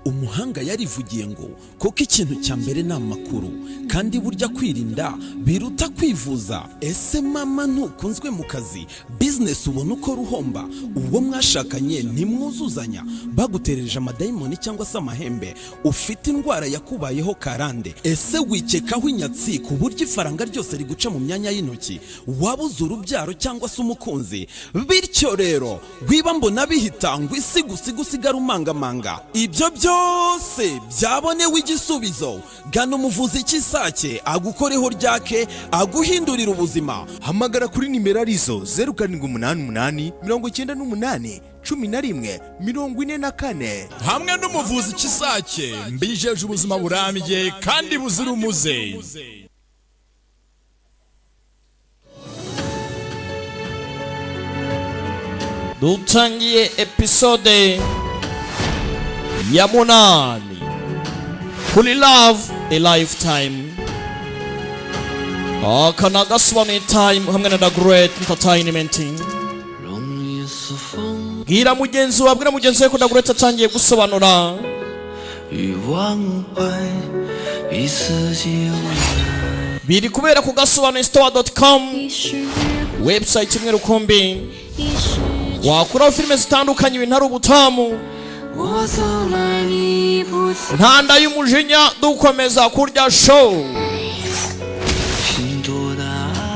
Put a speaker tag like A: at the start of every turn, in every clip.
A: umuhanga yarivugiye ngo kuko ikintu cya mbere ni amakuru kandi burya kwirinda biruta kwivuza. Ese mama ntukunzwe mu kazi, business ubona uko ruhomba, uwo mwashakanye ntimwuzuzanya, baguterereje amadayimoni cyangwa se amahembe, ufite indwara yakubayeho karande, ese wikekaho inyatsi ku buryo ifaranga ryose riguca mu myanya y'intoki, wabuze urubyaro cyangwa se umukunzi. Bityo rero wiba mbona bihita ngo isi gusigara umangamanga. Ibyo byose byabonewe igisubizo. Gana umuvuzi cy'isake agukoreho ryake, aguhindurira ubuzima.
B: Hamagara kuri nimero arizo 0788 98 11 44.
C: Hamwe n'umuvuzi cy'isake mbijeje ubuzima burambye kandi buzira umuze. Dutangiye episode ya 8 kuri Love a Lifetime. Kana gasobanuye time hamwe na The Great Entertainment. Gira mugenzi wabwira mugenzi we ko The Great atangiye gusobanura. Biri kubera ku gasobanuye store.com, website imwe rukumbi wakuraho filime zitandukanye, ibintu ari ubutamu, ntanda y'umujinya, dukomeza kurya show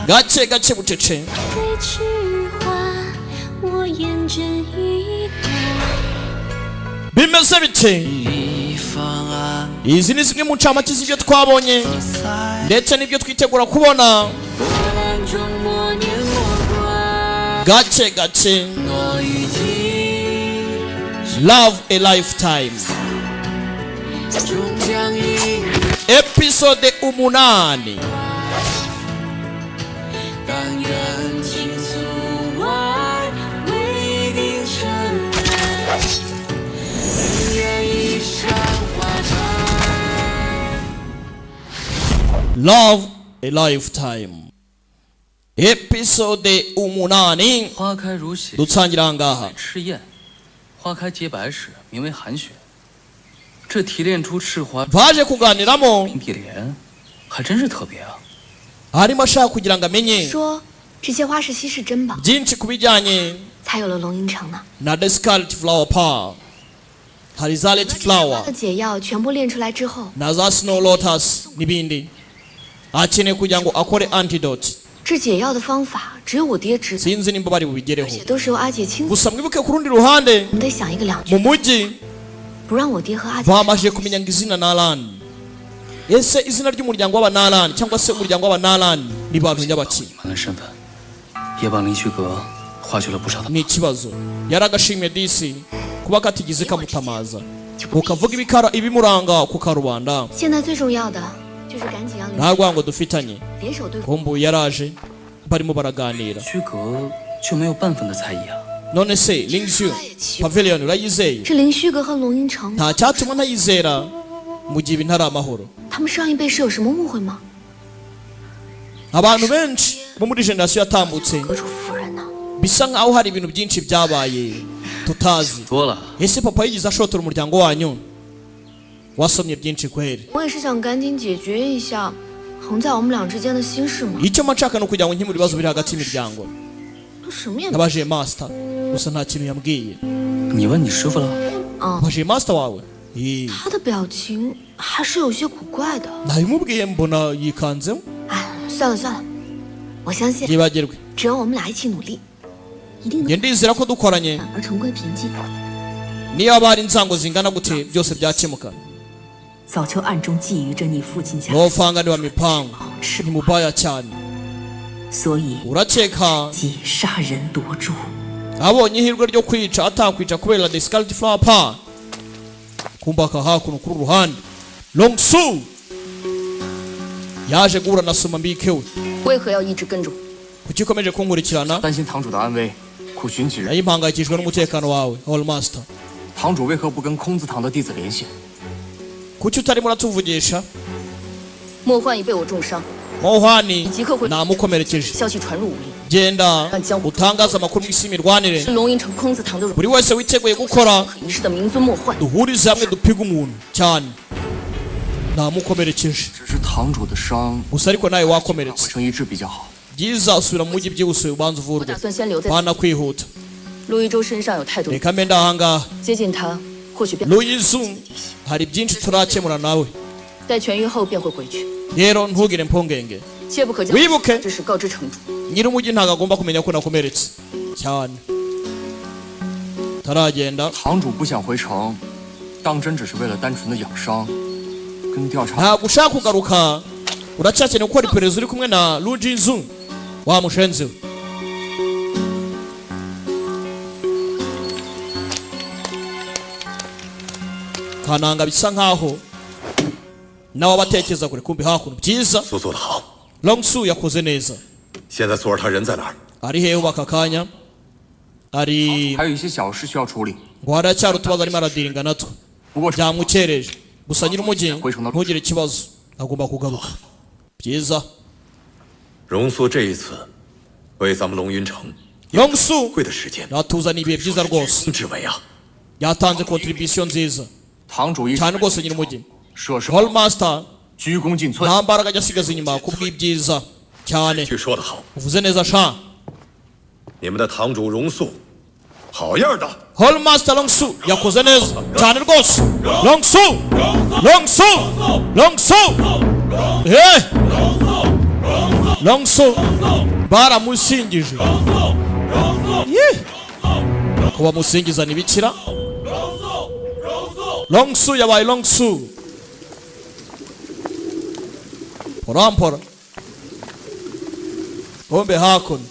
C: gake gake bucece. Bimeze bite? Izi ni zimwe mu ncamake z'ibyo twabonye ndetse n'ibyo twitegura kubona gake gake. Love a Lifetime episode 8. Love a Lifetime episode 8.
D: 花开如血，
C: dutangira ngaha.
D: 赤焰，花开结白时名为寒雪。这提炼出赤花
C: baje kuganiramo
D: 冰碧莲，还真是特别啊。
C: harimo ashaka kugira ngo amenye
E: 说这些花是稀世珍宝，
C: byinshi kubijyanye
E: 才有了龙吟城呢。
C: na The Scarlet Flower Power. Hari Scarlet
E: 它
C: Flower
E: 的解药全部炼出来之后，
C: na za Snow Lotus n'ibindi. Akeneye kugira ngo akore antidote.
E: 这解药的方法只有我爹知道，
C: Sinzi nimba bari
E: 而
C: bubigereho.
E: 且都是由阿姐亲自。
C: Gusa mwibuke ku rundi ruhande
E: 我们得想一个两
C: mu
E: 全，
C: mujyi
E: 不让我爹和阿姐。
C: bamajije kumenya ngo izina Nalan. Ese izina ry'umuryango w'aba Nalan cyangwa se umuryango w'aba Nalan ni bantu nyabaki?
D: 你们的身份，也帮林虚阁化解了不少的。
C: Ni ikibazo. Yaragashimye DC kuba katigize kamutamaza. Ukavuga ibikara ibimuranga ku karubanda.
E: 现在最重要的就是赶紧让林
C: Nta rwango dufitanye.
E: 联手对付。
C: Kumbu yaraje barimo baraganira.
D: 虚阁就没有半分的猜疑啊。
C: None se Lingxu Pavilion urayizeye?
E: 这林虚阁和龙吟城，
C: Nta cyatuma ntayizera mu gihe ibintu ari amahoro.
E: 他们上一辈是有什么误会吗？
C: Abantu benshi bo muri generation yatambutse
E: 阁主夫人呢？
C: bisa nkaho hari ibintu byinshi byabaye tutazi.
D: 多了，
C: Ese papa yigize ashotora umuryango wanyu? Wasomye byinshi kweri?
E: 我也是想赶紧解决一下横在我们俩之间的心事嘛。
C: Icyo mashaka no kugira ngo nkemure ibibazo biri hagati y'imiryango.
E: 他什么也没。
C: Nabaje master gusa nta kintu yambwiye.
D: 你问你师傅了？
C: Nabaje master wawe?
E: 他的表情还是有些古怪的。
C: Nabimubwiye mbona yikanzeho.
E: 哎，算了算了，我相信
C: Yibagirwe.
E: 只要我们俩一起努力，一定
C: Nge
E: 能
C: ndizera ko dukoranye
E: 反而重归平静。
C: niyo haba hari inzango zingana gute byose byakemuka.
F: 早就暗中觊觎着你父亲家，
C: Nofanga wa mipango
F: 是
C: ni mubaya cyane.
F: 所以
C: Urakeka
F: 即杀人夺珠。
C: abonye ihirwe ryo kwica atakwica kubera The Scarlet Flower Power. Kumbaka hakuno kuri ruhande Long Su yaje guhura na Soma mbikewe.
E: 为何要一直跟着我？
C: Kuki ukomeje kunkurikirana?
G: 担心堂主的安危，苦寻几人。
C: Nayo impangayikishijwe n'umutekano wawe All Master.
G: 堂主为何不跟空字堂的弟子联系？
C: Kuki utarimo uratuvugisha?
E: 莫焕已被我重伤，
C: Mohani
E: 即刻会
C: namukomerekeje.
E: 消息传入武力，
C: genda utangaza amakuru mu isi y'imirwanire
E: 龙吟城空子堂的
C: buri wese witeguye gukora
E: 一世的名尊莫患。
C: duhurize hamwe dupige umuntu cyane ntamukomerekeje
G: 只是堂主的伤
C: gusa ariko nawe
G: 恢
C: wakomeretse
G: 成一致比较好。
C: byiza usubira mu mujyi byihuse ubanza
E: 我
C: uvurwe
E: 打算先留在
C: bana kwihuta
E: 陆一舟身上有太多，
C: reka mbe ndahangaha
E: 接近他或许变，
C: Luyizu hari byinshi turakemura nawe
E: 待痊愈后便会回去，
C: rero ntugire impungenge
E: 切不可将
C: wibuke
E: 这事告知城主。
C: nyir'umujyi ntabwo agomba kumenya ko nakomeretse cyane taragenda
G: 堂主不想回城，当真只是为了单纯的养伤，跟调查。
C: ntabwo ushaka kugaruka uracyakeneye gukora iperereza uri kumwe na Luyizu wa mushenzi we kananga bisa nkaho nawe abatekereza kure kumbi hakuno byiza
H: 苏做得好，
C: Longsu yakoze neza
H: 现在索尔他人在哪儿？
C: ari hehe ubu aka kanya ari
G: 还有一些小事需要处理，
C: ngo haracyari utubazo arimo aradiringa natwo
G: 不过
C: byamukereje gusa nyir'umujyi ntugire ikibazo agomba kugaruka byiza
H: 荣苏这一次为咱们龙云城
C: Longsu
H: 贵的时间，
C: yatuzaniye ibihe byiza rwose
H: 至为啊！
C: yatanze contribution nziza
G: 堂主一
C: cyane rwose nyir'umujyi
G: 舍身
C: Hallmaster
G: 鞠躬尽瘁。
C: nta mbaraga ajya asigaza inyuma kubw'ibyiza cyane
H: 据说得好，
C: uvuze neza sha
H: 你们的堂主荣素，好样的！
C: Hallmaster Longsu yakoze neza cyane rwose Longsu Longsu Longsu hey Longsu baramusingije kuba musingiza ntibikira Longsu yabaye Longsu porampora bombe hakuno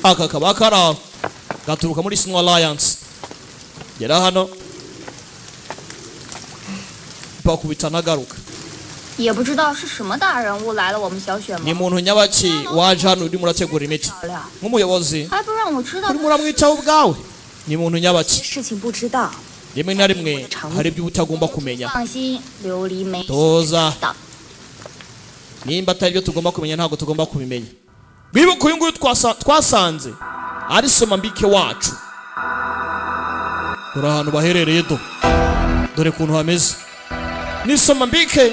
C: aka kaba kari aho gaturuka muri Snow Alliance gera hano bakubita nagaruka
I: 也不知道是什么大人物来了我们小雪
C: ni
I: 吗？
C: muntu nyabaki waje hano urimo urategura imiti
I: 漂亮，
C: nk'umuyobozi
I: 还不让我知道
C: urimo uramwitaho ubwawe ni muntu nyabaki
I: 事情不知道。
C: rimwe na rimwe hari ibyo utagomba kumenya
I: 放心，琉璃没
C: toza
I: 到。
C: nimba atari byo tugomba kumenya ntabwo tugomba kubimenya bibuka uyu nguyu twasanze ari Somambike wacu dore ahantu baherereye dore ukuntu hameze ni Somambike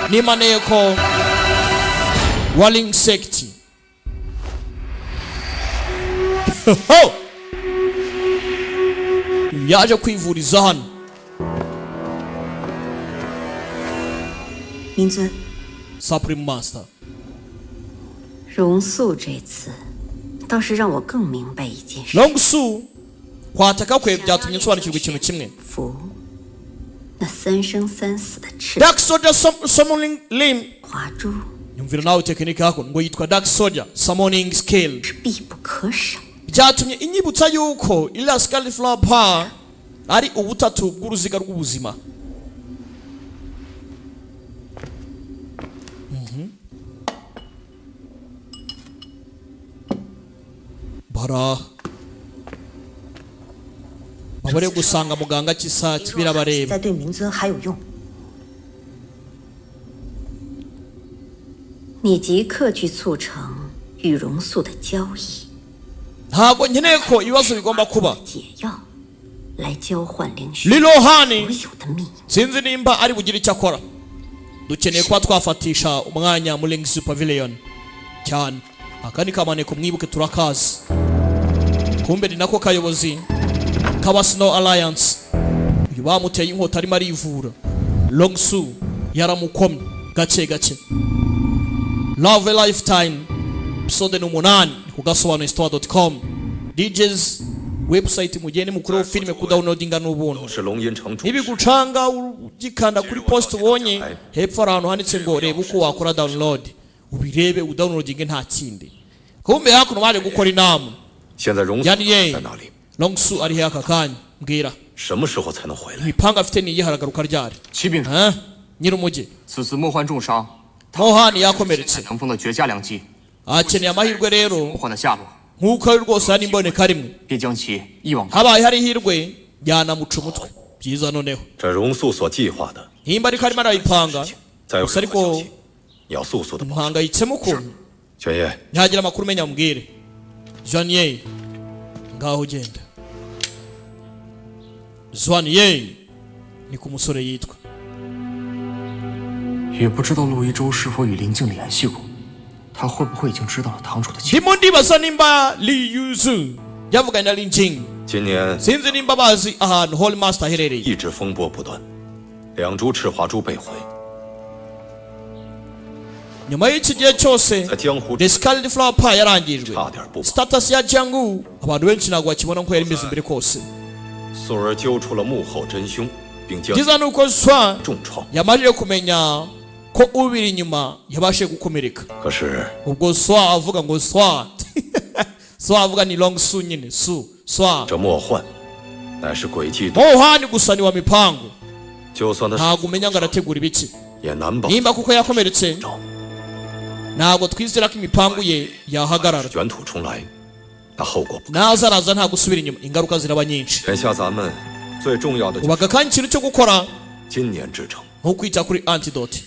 C: ni maneko wa Ling Sect yaje kwivuriza hano
F: 明尊，
C: Supreme Master
F: 荣素这次倒是让我更明白一件事：
C: Longsu kwataka kwe byatumye nsobanukirwa ikintu kimwe
F: 服那三生三死的赤
C: Dark Soldier Summoning Limb
F: 华珠
C: nyumvira nawe tekinike yako ngo yitwa Dark Soldier Summoning Skill
F: 是必不可少。
C: byatumye inyibutsa yuko iriya Scarlet Flower Power ari ubutatu bw'uruziga rw'ubuzima bara babure gusanga muganga kisa birabareba
F: 再对明尊还有用。你即刻去促成与荣素的交易，
C: ntabwo nkeneye ko ibibazo bigomba kuba
F: 解药来交换灵虚
C: Lilohani
F: 所有的秘密。
C: sinzi nimba ari bugire icyo akora dukeneye kuba twafatisha umwanya muri Ling Pavilion cyane aka ni kamaneko mwibuke turakazi kumbe ni nako kayobozi kaba Snow Alliance uyu bamuteye inkota arimo arivura Longsu yaramukomye gake gake Love a Lifetime episode 8 ku gasobanuro.com DJs website mugende mukuru filime ku downloadinga n'ubuntu
H: 是龙吟城主，
C: nibigucanga ugikanda kuri post ubonye hepfo hari ahantu handitse ngo reba uko wakora download ubirebe udownloadinge nta kindi kumbe hakuno baje gukora inama
H: 现在荣素
C: yani ye
H: 在哪里？
C: Longsu ari he aka kanya mbwira
H: 什么时候才能回来？
C: imipanga afite ni iyihe haragaruka ryari
G: 启禀，
C: nyir'umujyi
G: 此次莫患重伤，
C: Mohani yakomeretse
G: 南风的绝佳良机，
C: akeneye amahirwe rero
G: 莫患的下落，
C: nk'uko ari rwose hari imboneka rimwe
G: 便将其一网。
C: habaye hari ihirwe yanamuca umutwe byiza noneho
H: 这荣素所计划的，
C: nimba ariko arimo arayipanga
H: 再有
C: gusa
H: 什么消
C: ariko
H: 息？你要速速的。
C: mpangayitsemo ukuntu
H: 玄烨，
C: ntihagira amakuru umenya mubwire Joanie ngaho genda Joanie ni ku musore yitwa
G: 也不知道陆一舟是否与林静联系过，他会不会已经知道了堂主的情
C: ndimo ndibaza nimba Li Yuzu yavuganye na Lin Jing
H: 今年
C: sinzi nimba bazi ahantu Holy Master aherereye
H: 一直风波不断，两株赤华珠被毁，
C: nyuma y'iki gihe cyose
H: 在江湖
C: The Scarlet Flower Pie yarangijwe
H: 差点不保。
C: status ya Jianghu abantu benshi ntabwo bakibona ko yari imeze mbere kose
H: 素儿揪出了幕后真凶，并将
C: byiza ni uko Swan
H: 重创。
C: yamajije kumenya ko ubiri inyuma yabashe gukomereka
H: 可是
C: ubwo Swan avuga ngo Swan Swan avuga ni Long Su nyine Su Swan
H: 这莫幻乃是诡计，
C: Mohani gusa ni wa mipango
H: 就算他
C: ntabwo umenya ngo arategura ibiki
H: 也难保
C: nimba kuko yakomeretse ntabwo twizera ko imipangu ye yahagarara
H: 卷土重来，那后果不。
C: naza araza nta gusubira inyuma ingaruka ziraba nyinshi
H: 眼下咱们最重要的就
C: ubu aka kanya ikintu cyo gukora
H: 今年制成，
C: nko kwita kuri antidote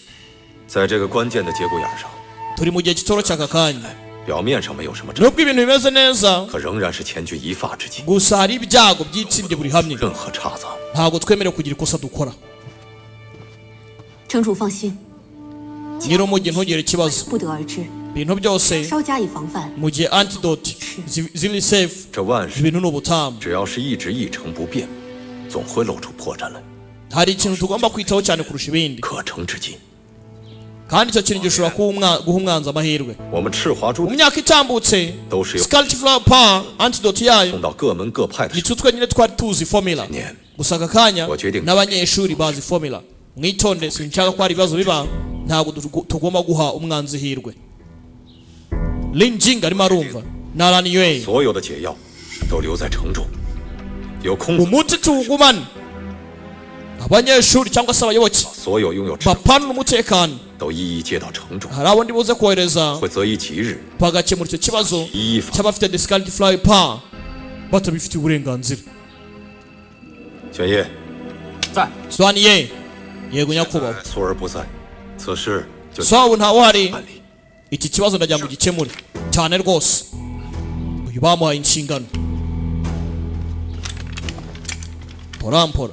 H: 在这个关键的节骨眼上，
C: turi mu gihe kitoroshye aka kanya
H: 表面上没有什么征，
C: nubwo ibintu bimeze neza
H: 可仍然是千钧一发之际，
C: gusa hari ibyago by'itsinde buri hamwe
H: 任何差错，
C: ntabwo twemerewe kugira ikosa dukora
F: 城主放心，
C: nyir'umujyi ntugire ikibazo
F: 不得而知，
C: ibintu byose
F: 稍加以防范。
C: mu gihe antidote ziri safe
H: 这万事
C: ibintu ni ubutamu
H: 只要是一直一成不变，总会露出破绽来，
C: hari ikintu tugomba kwitaho cyane kurusha ibindi
H: 可乘之机。
C: kandi icyo kintu gishobora guha umwanzi amahirwe
H: 我们赤华珠
C: mu myaka itambutse
H: 都是由
C: Scarlet Flower Power antidote yayo
H: 送到各门各派的
C: ni twe nyine twari tuzi formula
H: 年，
C: gusa aka kanya
H: Wajeding.
C: n'abanyeshuri bazi formula mwitonde sinshaka ko hari ibibazo biba ntabwo tugomba guha umwanzi hirwe Lin Jing arimo arumva na Lan Yue
H: 所有的解药都留在城中，有空子
C: umuti tuwugumane abanyeshuri cyangwa se abayoboke
H: 所有拥有赤
C: bapanura umutekano
H: 都一一接到城中，
C: hari abo ndi buze kohereza
H: 会择一吉日
C: bagakemura icyo kibazo
H: 一一法。
C: cy'abafite The Scarlet Flower Power batabifitiye uburenganzira
H: 玄烨，
G: 在。
C: Soaniye yego nyakubahwa
H: 素儿不在，此事就
C: so ubu ntawe uhari
H: 办理。
C: iki kibazo ndagira ngo gikemure cyane rwose uyu bamuhaye inshingano porampora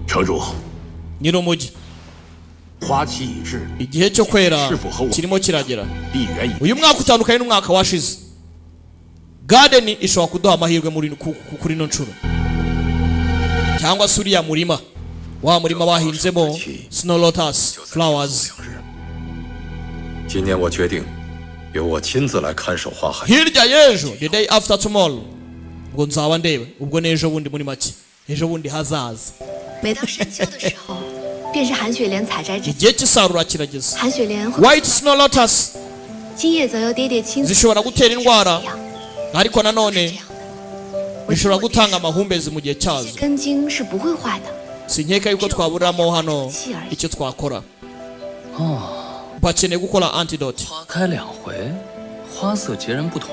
J: 城主，
C: nyir'umujyi
J: 花期已至，
C: igihe cyo kwera
J: 是否和我
C: kirimo kiragera
J: 地缘已
C: uyu mwaka utandukanye n'umwaka washize garden ishobora kuduha amahirwe kuri ino nshuro cyangwa se uriya murima wa murima bahinzemo snow lotus flowers
H: 今年我决定由我亲自来看守花海。
C: hirya y'ejo the day after tomorrow ubwo nzaba ndeba ubwo n'ejo bundi muri make ejo bundi hazaza
E: 每到深秋的时候，便是韩雪莲采摘之际。
C: igihe cy'isarura kirageze
E: 韩雪莲会
C: white snow lotus
E: 今夜则由爹爹亲自
C: zishobora gutera indwara
E: 这样
C: ariko
E: 是
C: nanone
E: 这样的。
C: bishobora gutanga amahumbezi mu gihe
E: 这些
C: cyazo
E: 根茎是不会坏的。
C: sinkeka yuko twaburamo hano icyo twakora
D: 哦，
C: bakeneye gukora antidote
D: 花开两回，花色截然不同，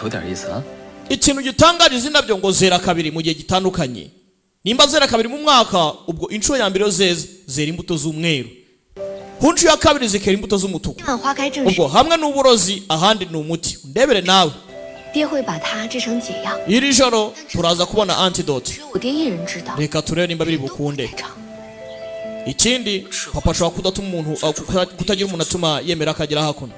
D: 有点意思啊。
C: ikintu gitangariza indabyo ngo zera kabiri mu gihe gitandukanye nimba zera kabiri mu mwaka ubwo inshuro ya mbere zeze zera imbuto z'umweru ku nshuro ya kabiri zikera imbuto z'umutuku
E: 看花开正时
C: ubwo，hamwe n'uburozi ahandi ni umuti ndebere nawe
E: 爹会把它制成解药，
C: iri joro turaza kubona antidote
E: 只有我爹一人知道。
C: reka turebe nimba biri bukunde
E: 非常
C: ikindi papa ashobora kudatuma umuntu kutagira umuntu atuma yemera akagera hakuno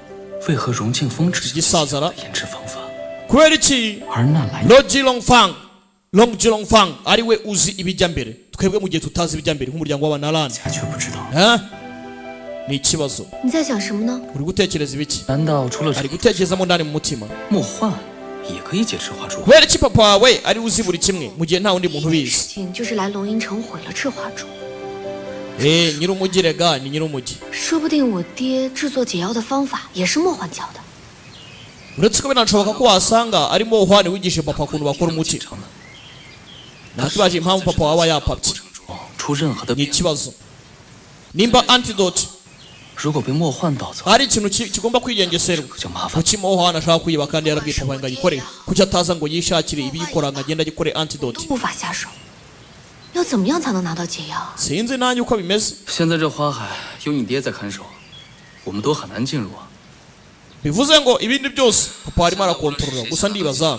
D: 为何荣庆峰只
C: igisaza ra
D: 研制方法，
C: kubera iki
D: 而那来
C: Long Jilongfang ari we uzi ibijya mbere twebwe mu gihe tutazi ibijya mbere nk'umuryango w'abanarani
D: 家却不知道？
C: ni ikibazo
E: 你在想什么呢？
C: uri gutekereza ibiki
D: 难道除了
C: ari gutekerezamo ndani mu mutima
D: 莫幻也可以解赤花珠？
C: kubera iki papa wawe ari uzi buri kimwe mu gihe nta wundi muntu
E: 事
C: ubizi
E: 情就是来龙吟城毁了赤花珠，
C: nyir'umujyi rega ni nyir'umujyi
E: 说不定我爹制作解药的方法也是莫幻教的。
C: uretse ko binashoboka ko wasanga ari Mohwane wigisha papa ukuntu bakora umuti ntakibaje impamvu papa waba yapapye
D: 出任何的
C: ni
D: 变
C: ikibazo nimba antidote
D: 如果被莫幻盗走，
C: hari ikintu kigomba kwigengeserwa
D: 可就麻烦。
C: kuki Mohwane ashaka kuyiba kandi yarabwiye papa ngo ayikore kuki ataza ngo yishakire ibiyikora ngo agende agikore antidote
E: 无法下手。要怎么样才能拿到解药？
C: sinzi nanjye uko bimeze
D: 现在这花海有你爹在看守，我们都很难进入啊。
C: bivuze ngo ibindi byose papa arimo arakontorora gusa ndibaza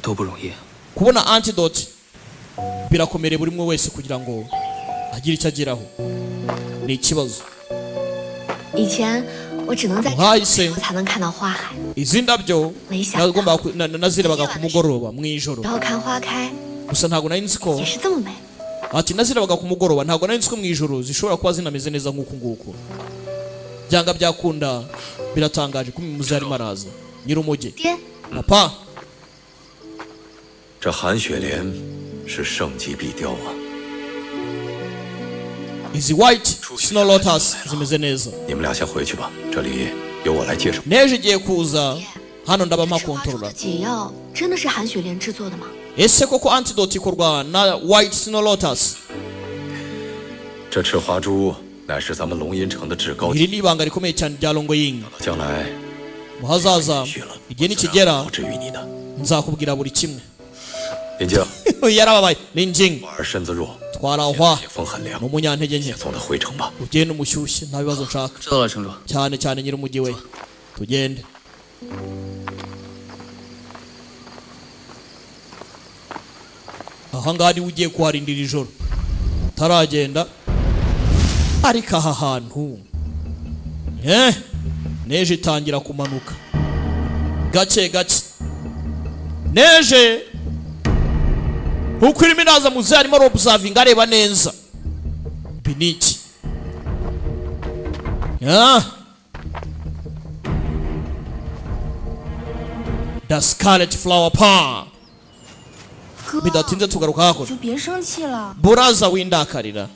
D: 都不容易。
C: kubona antidote birakomereye buri umwe wese kugira ngo agire icyo ageraho ni ikibazo
E: 以前我只能在
C: uhahise
E: 才能看到花海，
C: izi ndabyo nazirebaga ku mugoroba mu ijoro
E: 然后看花开
C: gusa ntabwo nari nzi ko
E: 也是这么美。
C: ati nazirebaga ku mugoroba ntabwo nari nzi ko mu ijoro zishobora kuba zinameze neza nk'uku nguku byanga byakunda biratangaje ko umuzi arimo araza nyir'umugi papa
H: 这韩雪莲是盛极必雕啊！
C: izi white snow lotus zimeze neza
H: 你们俩先回去吧，这里由我来接手。
C: neje igiye kuza hano ndaba mpakontorora
E: 解药真的是韩雪莲制作的吗？
C: ese koko antidote ikorwa na white snow lotus
H: 这赤花珠乃是咱们龙吟城的至高
C: iri ni ibanga rikomeye cyane rya longoying
H: 将来
C: mu hazaza igihe nikigera
H: 不至于你的。
C: nzakubwira buri kimwe
H: 林静，
C: yarababaye linjing
H: 我儿身子弱，
C: twarahwa
H: 野风很凉，
C: ni umunyantege nke
H: 送他回城吧。
C: ugende umushyushye nta bibazo nshaka
D: 知道了，城主。
C: cyane cyane nyir'umugi we tugende aha ngaha niwe ugiye kuharindira ijoro utaragenda ariko aha hantu neje itangira kumanuka gake gake neje uko irimo iraza muze arimo arobuzavinga areba neza biniki The Scarlet Flower Palm bidatinze tugaruka hakuno
I: 就别生气了。
C: buraza windakarira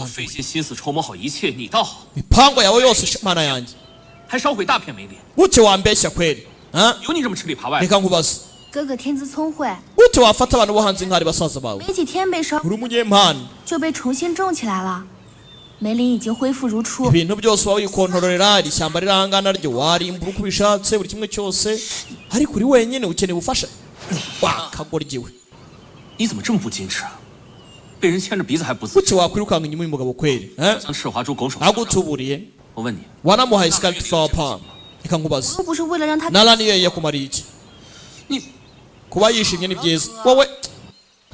J: 费尽心思筹谋好一切，你倒好，
C: mipango yawe yose mana yanjye
J: 还烧毁大片梅林，
C: gute wambeshya kweli
J: 有你这么吃里扒外的？
C: reka nkubaze
I: 哥哥天资聪慧，
C: gute wafata abantu bo hanze nk'ari basaza bawe
I: 没几天被烧
C: uri umunyempano
I: 就被重新种起来了。梅林已经恢复如初。
C: ibintu byose waba wikontororera iri shyamba rirangana ryo warimbura uko ubishatse buri kimwe cyose ariko uri wenyine ukeneye ubufasha wakagoryiwe
J: 你怎么这么不矜持啊？被人牵着鼻子还不自知。
C: gute wakwirukanka inyuma y'umugabo kweli
J: 将赤华珠拱手。
C: agutuburiye
J: 我问你，
C: wanamuhaye Scarlet Flower Palm reka nkubaze
I: 又不是为了让他
C: naraniyo yakumariye iki kuba yishimye ni byiza wowe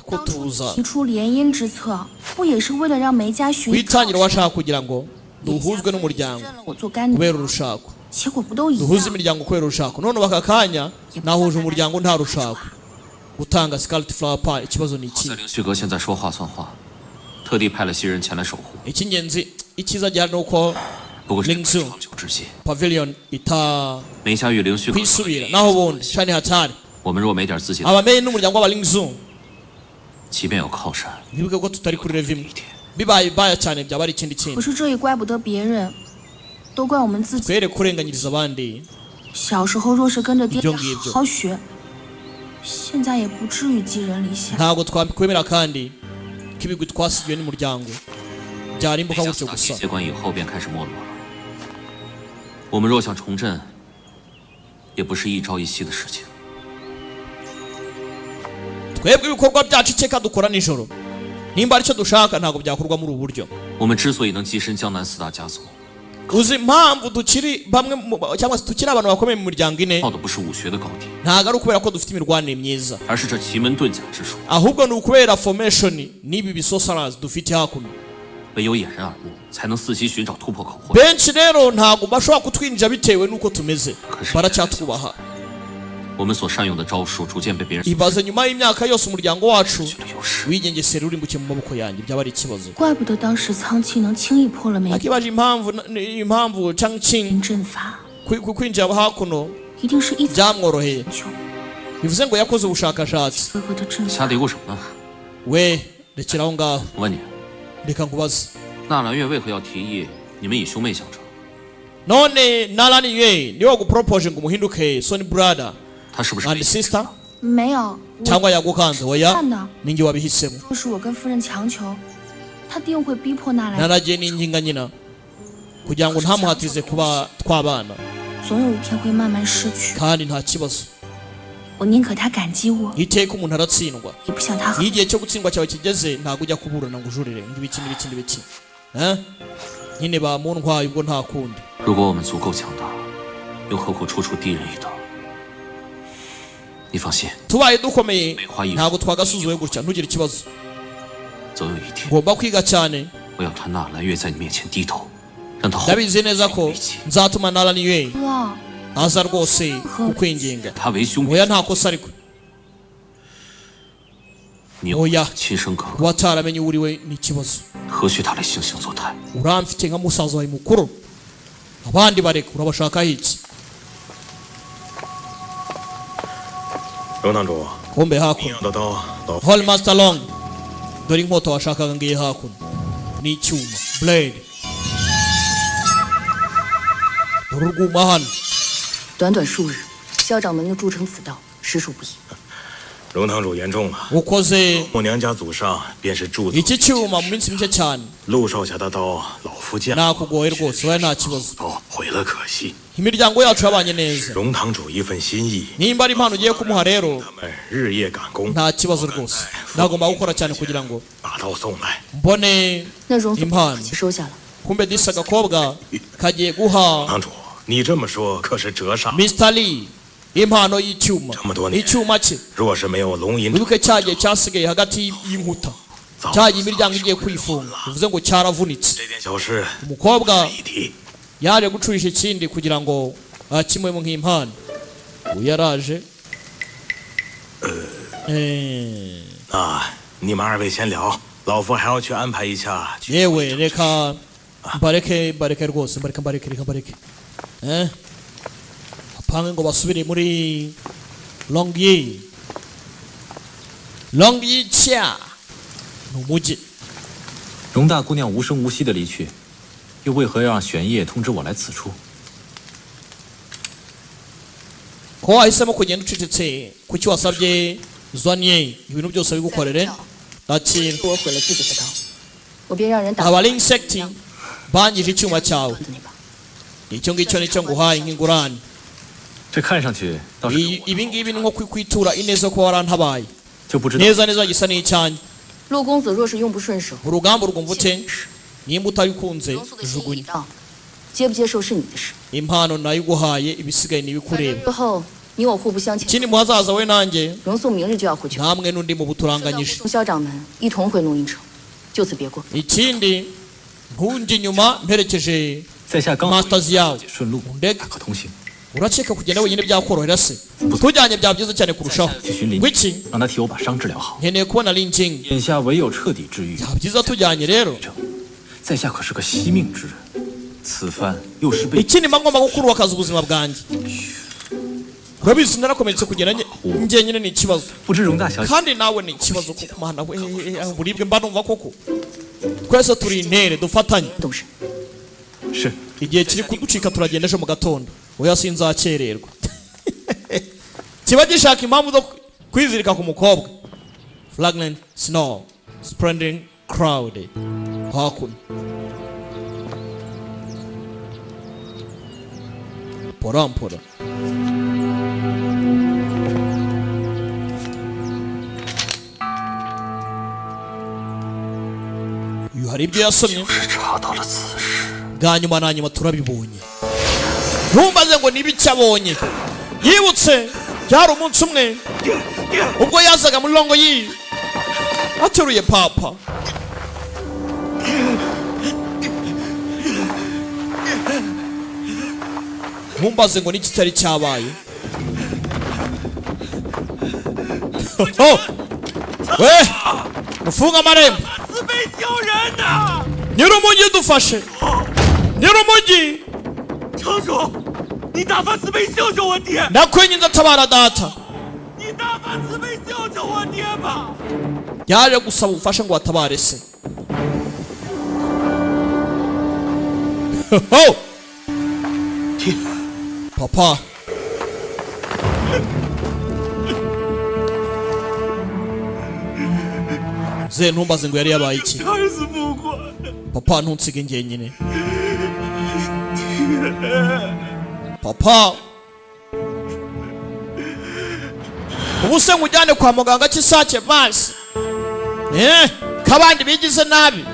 C: kutuza
I: 提出联姻之策，不也是为了让梅家寻
C: witangira washaka kugira ngo duhuzwe n'umuryango
I: 我做干女，
C: kubera urushako
I: 结果不都一
C: duhuze
I: 样？
C: imiryango kubera urushako none baka kanya nahuje umuryango nta rushako gutanga Scarlet Flower Palm ikibazo ni
J: 好在
C: iki
J: 凌旭阁现在说话算话，特地派了新人前来守护。
C: icy'ingenzi icyiza gihari ni uko
J: 不过是
C: Lingsu
J: 长久之计。
C: pavilion
J: 梅家与凌旭阁
C: itakwisubira naho ubundi shani hatari
J: 我们若没点自己的，
C: abamenye n'umuryango w'abalingzu
J: 即便有靠山，
C: ntibibuke ko tutari kuri rev imwe bibaye baya cyane byaba ari ikindi
I: 可
C: kintu
I: 是这也怪不得别人，都怪我们自己。
C: twere kurenganyiriza abandi
I: 小时候若是跟着爹爹
C: ibyo ngibyo
I: 好好学，现在也不至于寄人篱下。
C: ntabwo twakwemera kandi ko ibigwi twasigiwe n'umuryango byarimbuka
J: 梅家
C: gutyo
J: 四大
C: gusa
J: 地接管以后便开始没落了。我们若想重振，也不是一朝一夕的事情。
C: twebwe ibikorwa byacu iteka dukora nijoro nimba aricyo dushaka ntabwo byakorwa muri ubu buryo
J: 我们之所以能跻身江南四大家族，
C: uzi impamvu tukiri bamwe cyangwa se tukiri abantu bakomeye mu miryango ine
J: 靠的不是武学的高低，
C: ntabwo ari ukubera ko dufite imirwanire myiza
J: 而是这奇门遁甲之术。
C: ahubwo ni ukubera formation n'ibi bisosaras dufite hakuno
J: 唯有掩人耳目，才能伺机寻找突破口货。
C: benshi rero ntabwo bashobora kutwinjira bitewe n'uko tumeze baracyatwubaha
J: 我们所善用的招数逐渐被别人
C: ibaze nyuma y'imyaka yose umuryango wacu wigengesera urimbukiye mu maboko yanjye byaba ari ikibazo
I: 怪不得当时苍气能轻易破了梅
C: akibaje impamvu Changqing
I: 阵法，
C: kwinjira hakuno
I: 一定是一早
C: byamworoheye bivuze ngo yakoze ubushakashatsi
I: 哥哥的阵法。
J: 瞎嘀咕什么呢？
C: we rekeraho ngaho
J: 我问你，
C: reka nkubaze
J: 纳兰月为何要提议你们以兄妹相称？
C: none naraniye niwe wagupropose ngo umuhinduke son brother
J: 他是不是
C: and sister
I: 没有，
C: cyangwa yagukanze oya
I: 看的。
C: ninjye wabihisemo
I: 若是我跟夫人强求，他定会逼迫纳兰，
C: naragiye n'inginga nyina kugira ngo ntamuhatize kuba twabana
I: 总有一天会慢慢失去。
C: kandi nta kibazo
K: 我宁可他感激我，
C: iteka umuntu aratsindwa
K: 也不想他和
C: iyo igihe cyo gutsindwa cyawe kigeze ntabwo ujya kuburana ngo ujurire ngo ibiki n'ibiki n'ibiki nyine bamuntwaye ubwo nta kundi
J: 如果我们足够强大，又何苦处处低人一等？你放心，
C: tubaye dukomeye ntabwo twagasuzuye gutya ntugire ikibazo
J: 总有一天，
C: ngomba kwiga cyane
J: 我要他纳兰月在你面前低头，让他后
C: ndabizi neza ko nzatuma naraniwe
I: 哥，
C: aza rwose kukwinginga
J: 他为兄，
C: oya nta kosa ariko
J: 你有
C: oya
J: 亲生哥哥，
C: kuba ataramenye uwo uriwe ni ikibazo
J: 何须他来惺惺作态？
C: uramfite nka musaza wawe mukuru abandi bareka urabashakaho iki
L: 荣堂主，
C: kombe
L: 你
C: hakuno
L: 要的刀，老
C: Hall Master Long dore inkota washakaga ngiye hakuno n'icyuma blade dore urwuma hano
F: 短短数日，萧掌门就铸成此道，实属不易。
L: 荣堂主言重了。
C: ukoze
L: 我娘家祖上便是铸造
C: iki cyuma mu minsi mike cyane
L: 陆少侠的刀，老夫见
C: nakugoye rwose oya nta kibazo
L: 哦，毁了可惜。
C: imiryango yacu yabanye neza
L: 荣堂主一份心意，
C: nimba ari impano ugiye kumuha rero
L: 他们日夜赶工，
C: nta kibazo rwose nagomba gukora cyane kugira ngo
L: 把刀送来。
C: mbone
F: 那荣素
C: impano
F: 收下了。
C: kumbe disi agakobwa kagiye guha
L: 堂主，你这么说可是折煞。
C: Mr. Lee impano y'icyuma
L: 这么多年，
C: icyuma cye
L: 若是没有龙吟，
C: wibuke cya gihe cyasigaye hagati y'inkuta cya gihe imiryango igiye kwifunga bivuze ngo cyaravunitse
L: 这点小事
C: umukobwa
L: 一提。
C: yaje gucurisha ikindi kugira ngo akimuhemo nk'impano uyu yaraje
L: 那你们二位先聊，老夫还要去安排一下。
C: yewe reka mbareke rwose mbareke apange ngo basubire muri Longyi cya ni umujyi
M: 容大姑娘无声无息的离去，又为何要让玄烨通知我来此处？
C: ko wahisemo kugenda ucecetse kuki wasabye Zwanie ibintu byose bigukorere ati
F: 我毁了自己的刀，我便让人打
C: aba insect bangije icyuma cyawe icyo ngicyo nicyo nguhaye nk'ingurane
M: 这看上去倒是
C: ibi ngibi ni nko kwitura ineza ko warantabaye
M: 就不知道
C: neza neza gisa n'icyanyu
F: 陆公子若是用不顺手，
C: urugamba urwumva ute nimba utabikunze
F: 荣素的心意已
C: jugunya
F: 到，接不接受是你的事。
C: impano nayiguhaye ibisigaye
F: 反正
C: n'ibikureba
F: 日后你我互不相欠，
C: ikindi mu hazaza we nanjye
F: 荣素明日就要回去，
C: namwe n'undi mu buturanganyije
F: 送萧掌门一同回龙吟城，就此别过。
C: ikindi ntunge inyuma mperekeje
M: 在下刚
C: masters yawe
M: 顺路，
C: ndeka
M: 可同行。
C: urakeka kugenda wenyine byakorohera se tujyanye byaba byiza cyane kurushaho
M: 去寻林，
C: ngwiki
M: 让他替我把伤治疗好。
C: nkeneye kubona linjing
M: 眼下唯有彻底治愈。
C: byaba byiza tujyanye rero
M: 在下可是个惜命之人，此番又是被
C: ikindi mba ngomba gukurubakaza ubuzima bwanjye urabizi narakomeretse kugenda njyenyine ni ikibazo
M: 不知容大小姐
C: kandi nawe ni ikibazo koko mana we buribwe mba numva koko twese turi intere dufatanye
F: 董事，
M: 是
C: igihe kiri kuducika turagenda ejo mu gatondo oya sinzakererwa kiba gishaka impamvu zo kwizirika ku mukobwa Flagrant Snow Splendid Crowd hakuno porampora uyu hari ibyo yasomye
J: 查到了此事，
C: bwa nyuma na nyuma turabibonye ntumbaze ngo n'ibiki abonye yibutse byari umunsi umwe ubwo yazaga muri longo yi ateruye papa ntumbaze ngo n'iki cyari cyabaye we mufunga amarembo nyir'umujyi dufashe nyir'umujyi
N: 城主，你大发慈悲救救我爹！
C: ndakwinginze tabara data
N: 你大发慈悲救救我爹吧！
C: yaje gusaba ubufasha ngo watabare se papa ze ntumbaze ngo yari yabaye iki
N: 儿子不管，
C: papa ntunsige njyenyine papa ubuse nkujyane kwa muganga cy'isake basi kabandi bigize nabi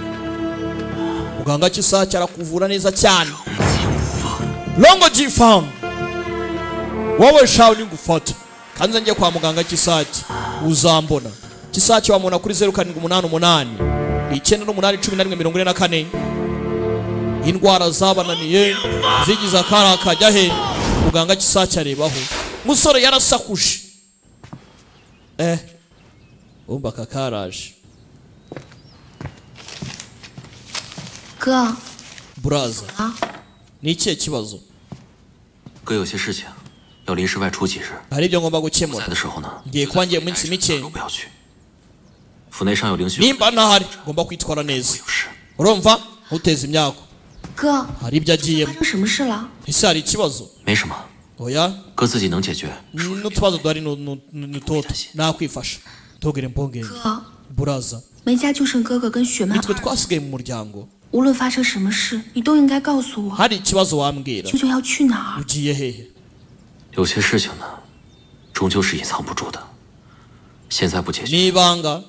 C: muganga cy'isake arakuvura neza cyane Longo Jifang wowe shawo ni gufata kanze ngiye kwa muganga cy'isake uzambona cy'isake wamona kuri 0788 981144 indwara zabananiye zigize akara kajya he muganga cy'isake arebaho musore yarasakuje umba kakaraje
E: 哥
C: Brother 你ikihe kibazo
J: 哥有些事情要临时外出几日
C: hari ibyo ngomba gukemura
J: 在的时候呢
C: ngiye kuba ngiye minsi mike
J: 不要去 府内尚有灵虚
C: nimba ntahari ngomba kwitwara neza urumva uteze imyako
E: 哥
C: hari ibyo agiyemo
E: 发生什么事了？
C: ese hari ikibazo
J: 没什么
C: oya
J: 哥自己能解决
C: n'utubazo duhari n'utoto nakwifasha tugire mbongenge
E: 哥，
C: Brother
E: 梅家就剩哥哥跟雪曼，
C: nitwe twasigaye mu muryango
E: 无论发生什么事，你都应该告诉我。
C: hari ikibazo wambwira
E: 舅舅要去哪儿？
C: ugiye hehe
J: 有些事情呢终究是隐藏不住的现在不解决
C: n'ibanga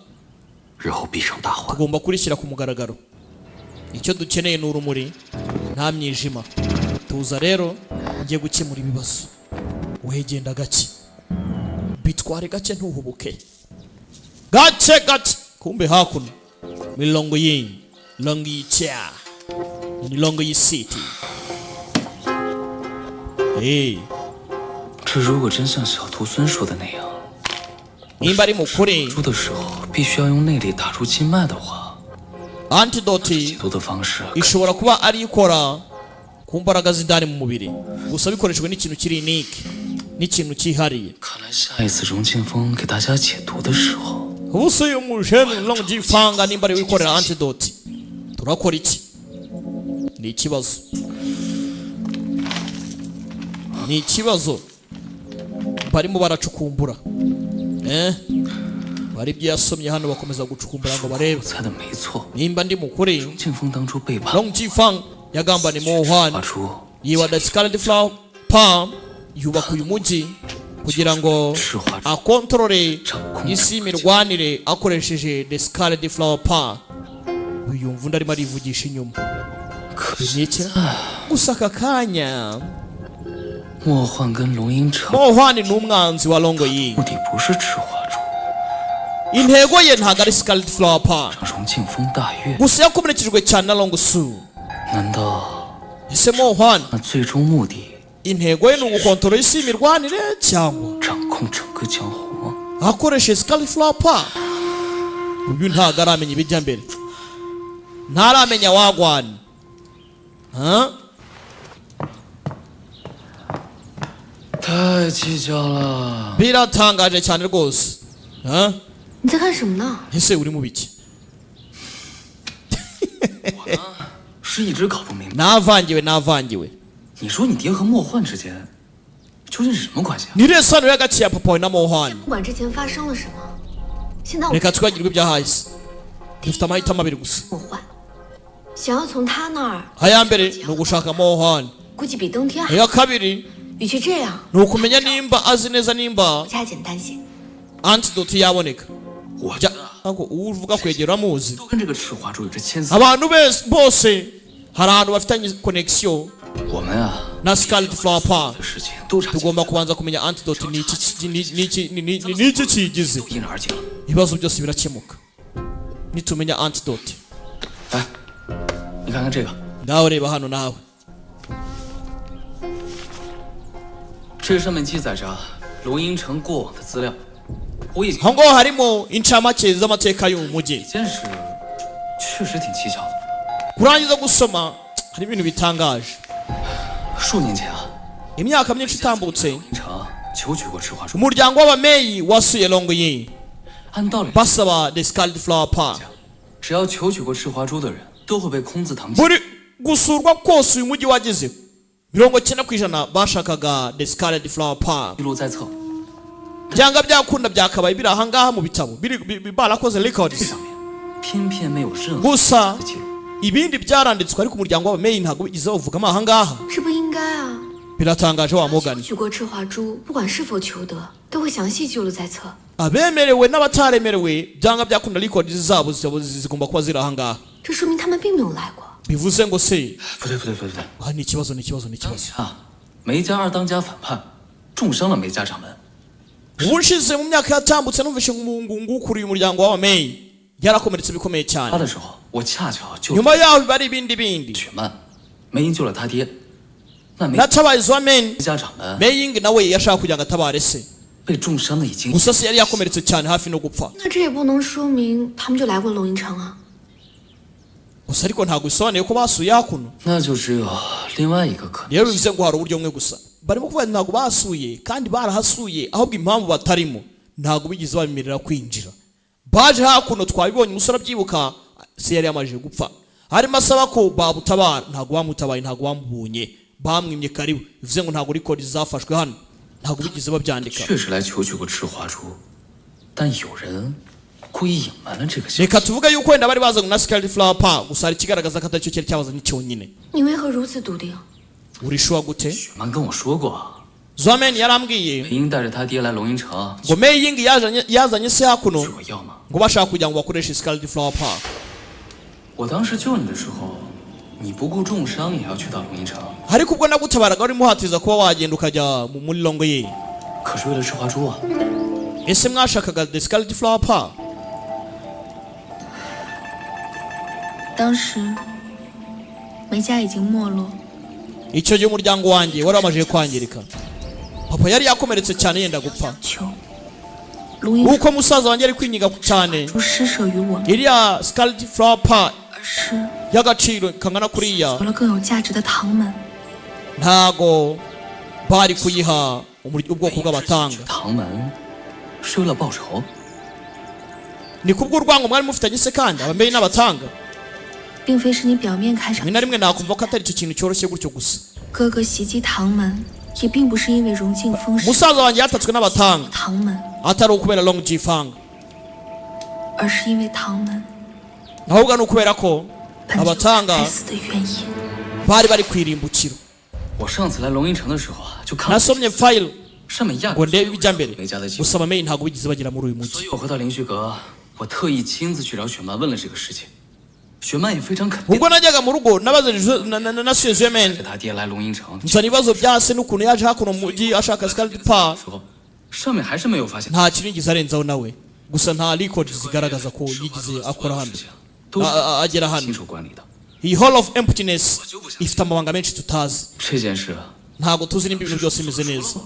J: 日后必成大患
C: tugomba kurishyira ku mugaragaro icyo dukeneye ni urumuri nta mwijima tuza rero ngiye gukemura ibibazo wegenda gake bitware gake ntuhubuke gake gake kumbe hakuno milongo yin longo yicha ni longo yisiti
D: 这如果真像小徒孙说的那样，
C: nimba ari mukuri
D: 出的时候必须要用内力打出经脉的话，
C: antidote
D: 读的方式
C: ishobora kuba ari ikora ku mbaraga z'indani mu mubiri gusa bikoreshejwe n'ikintu kiri unique n'ikintu cyihariye
D: 看来下一次荣庆峰给大家解毒的时候，
C: ubuse uyu mujene Longo Jifang nimba ari wikorera antidote turakora iki ni ikibazo barimo baracukumbura bari ibyo yasomye hano bakomeza gucukumbura ngo barebe nimba ndi mukuri Longo Jifang yagambane Mo Huan yiwa The Scarlet Flower Palm yubaka uyu mujyi kugira ngo akontorore isi mirwanire akoresheje The Scarlet Flower Palm uyu mvunda arimo arivugisha inyuma gusa aka kanya
D: Mo Huan跟龙吟城
C: Mo Huan ni umwanzi wa Longo Yi
D: 目的不是赤花珠，
C: intego ye ntabwo ari Scarlet Flower Palm
D: 让荣庆峰大悦。
C: gusa yakomerekejwe cyane na Longo Su
D: 难道
C: ese Mo Huan
D: 那最终目的
C: intego ye ni ugukontorora isi mirwanire cyangwa
D: 掌控整个江湖吗？
C: akoresheje Scarlet Flower Palm uyu ntabwo aramenya ibijya mbere ntaramenya wagwana ha
D: 太计较了。
C: biratangaje cyane rwose ha
E: 你在干什么呢？
C: ese uri mu biki
D: 是一直搞不明白。
C: navangiwe
D: 你说你爹和莫焕之间究竟是什么关系啊？
C: ni iriya sano y'agati ya papa wawe na Mo Huan
E: 不管之前发生了什么，现在我
C: reka twibagirwe ibyahahise dufite amahitamo abiri gusa
E: 莫焕想要从他那儿，
C: aya mbere ni ugushaka Mo Huan
E: 估计比登天还。
C: iya kabiri
E: 与其这样，
C: ni ukumenya nimba azi neza nimba
E: 加简单些。
C: antidote yaboneka ariko uvuga kwegera amuzi
D: 都跟这个赤花珠有着千丝。
C: abantu bose hari ahantu bafitanye connection
D: 我们啊，
C: na Scarlet Flower Palm
D: 的事情都查清，
C: tugomba kubanza kumenya antidote ni iki kiyigize
D: 一干而尽了。
C: ibibazo byose birakemuka nitumenya antidote
D: 来，你看看这个，
C: ngaho reba hano nawe
D: 这上面记载着龙吟城过往的资料。我已经
C: aho ngaho harimo incamake z'amateka y'uyu mujyi
D: 件事确实挺蹊跷的。
C: kurangiza gusoma hari ibintu bitangaje
D: 数年前啊，
C: imyaka myinshi itambutse
D: 龙吟城求取过赤花珠，
C: umuryango w'abameyi wasuye Longo Yi
D: 按道理
C: basaba The Scarlet Flower Palm
D: 只要求取过赤花珠的人都会被空字堂记。
C: buri gusurwa kose uyu mujyi wagize 90% bashakaga The Scarlet Flower Palm
D: 记录在册，
C: byanga byakunda byakabaye biri ahangaha mu bitabo barakoze records
D: 偏偏没有任何
C: gusa
D: 的记录。
C: ibindi byaranditswe ariko umuryango w'abameyi ntabwo bigize bavugamo ahangaha
E: 这不应该啊！
C: biratangaje wa mugani
E: 取过赤华珠，不管是否求得，都会详细记录在册。
C: abemerewe n'abataremerewe byanga byakunda record zabo zigomba kuba ziri ahangaha
E: 这说明他们并没有来过。
C: bivuze ngo se
D: 不对不对不对不对，
C: ah ni ikibazo ni ikibazo ni ikibazo
D: 啊，梅家二当家反叛，重伤了梅家掌门。
C: ubushize mu myaka yatambutse numvishe ngo ukuriye umuryango wa Mei yarakomeretse bikomeye
D: 他
C: cyane
D: 的时候，我恰巧救
C: nyuma yaho bari ibindi
D: 雪曼，梅英救了他爹，那梅
C: natabaye Zwamen
D: 家掌门
C: Mei nawe yashaka kugira ngo atabare se
D: 被重伤的已经
C: gusa se yari yakomeretse cyane hafi no gupfa
E: 那这也不能说明他们就来过龙吟城啊。
C: gusa ariko ntabwo bisobanuye ko basuye hakuno
D: 那就只有另外一个可能。
C: rero bivuze ngo hari uburyo bumwe gusa barimo kuvuga ntabwo basuye kandi barahasuye ahubwo impamvu batarimo ntabwo bigeze babemerera kwinjira baje hakuno twabibonye umusore abyibuka se yari yamajije gupfa harimo asaba ko babutabara ntabwo bamutabaye ntabwo bamubonye bamwimye karibu bivuze ngo ntabwo record zafashwe hano ntabwo bigeze babyandika
D: 确实来求取过赤华珠，但有人故意隐瞒了这个消息。
C: reka tuvuge yuko wenda bari bazanye na Scarlet Flower Park gusa hari ikigaragaza ko atari cyo cyari cyabazanye cyonyine
E: 你为何如此笃定？
C: uri sure gute
D: 雪曼跟我说过，
C: Zwamen yarambwiye
D: 梅英带着他爹来龙吟城，
C: ngo Mei Ying yazanye se hakuno
D: 是我要吗？
C: ngo bashaka kugira ngo bakoreshe Scarlet Flower Park
D: 我当时救你的时候，你不顾重伤也要去到龙吟城，
C: ariko ubwo nagutabaraga urimo uhatiza kuba wagenda ukajya muri longo ye
D: 可是为了赤华珠啊！
C: ese mwashakaga The Scarlet Flower Park
E: 当时梅家已经没落，
C: icyo gihe umuryango wanjye wari wamajije kwangirika papa yari yakomeretse cyane yenda gupfa
E: 求龙吟城
C: uko musaza wanjye ari kwinyiga cyane
E: 不施舍于我们，
C: iriya Scarlet Flower Park
E: 而是
C: y'agaciro kangana kuriya
E: 有了更有价值的唐门。
C: ntago bari kuyiha ubwoko bw'abatanga
D: 唐门是为了报仇，
C: ni kubw'urwango mwari mufitanye se kandi abambeyi n'abatanga
E: 并非是你表面看上
C: rimwe na rimwe nakumva ko atari icyo kintu cyoroshye gutyo gusa
E: 哥哥袭击唐门，也并不是因为荣靖封神
C: musaza wanjye yatatswe n'abatanga
E: 唐门，
C: atari ukubera Long Jifang
E: 而是因为唐门
C: ahubwo ni ukubera ko
E: 本就是
C: abatanga
E: 该死的原因。
C: bari bari kwirimbukiro
D: 我上次来龙吟城的时候啊，就看了
C: nasomye file
D: 上面压
C: ngo ndebe ibijya mbere
D: 梅家的记录。
C: gusa abambeyi ntabwo bigeze bagera muri uyu mujyi
D: 我回到灵虚阁，我特意亲自去找雪曼问了这个事情，雪曼也非常肯定。
C: ubwo najyaga mu rugo nasuye Zwamen
D: 他爹来龙吟城，
C: nzana ibibazo bya se n'ukuntu yaje hakuno mu mujyi ashaka Scarlet Park
D: 上面还是没有发现。
C: nta kintu yigeze arenzaho nawe gusa nta record zigaragaza ko yigeze akora hano agera hano
D: 亲手管理的。
C: iyi Hall of Emptiness ifite amabanga menshi tutazi
D: 这件事
C: ntabwo tuzi nimba ibintu byose bimeze neza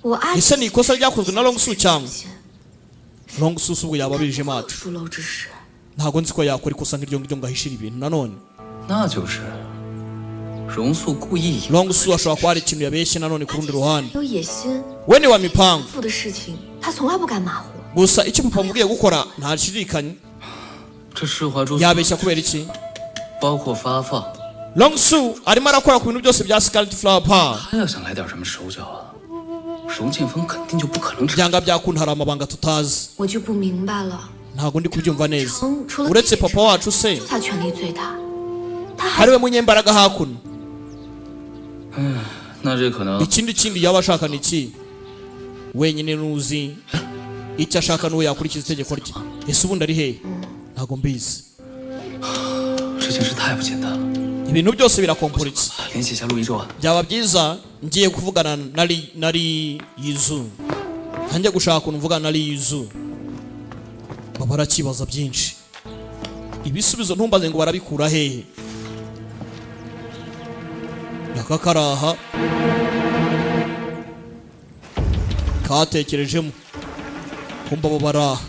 E: 我阿
C: ese ni ikosa ryakozwe na Long Su cyangwa Long Su ubwo yaba abirije mato
E: 疏漏之事，
C: ntabwo nzi ko yakora ikosa nk'iryo ngiryo ngo ahishire ibintu nanone
D: 那就是荣素故意。
C: Long Su ashobora kuba hari ikintu yabeshye nanone ku rundi ruhande
E: 有野心，
C: we ni wa mipango
E: 父的事情他从来不敢马虎。
C: gusa icyo papa amubwiye gukora ntashidikanye
D: 这赤华珠
C: yabeshya kubera iki
D: 包括发放，
C: Long Su arimo arakora ku bintu byose bya Scarlet Flower Park
D: 他要想来点什么手脚啊，荣庆峰肯定就不可能。
C: byanga byakunda hari amabanga tutazi
E: 我就不明白了，
C: ntabwo ndi kubyumva neza
E: 除了
C: uretse papa wacu se
E: 他权力最大，他还
C: ari we munyembaraga hakuno
D: 那这可能
C: ikindi yaba ashaka ni iki wenyine nuzi icyo ashaka n'uwo yakurikiza itegeko rye ese ubundi ari hehe ntabwo mbizi
D: 这件事太不简单了。
C: ibintu byose birakomporitse
D: 联系一下陆一舟啊，
C: byaba byiza ngiye kuvugana na Yizu ntanjye gushaka ukuntu mvugana na Yizu baba barakibaza byinshi ibisubizo ntumbaze ngo barabikura hehe aka karaha katekerejemo kumva abo baraha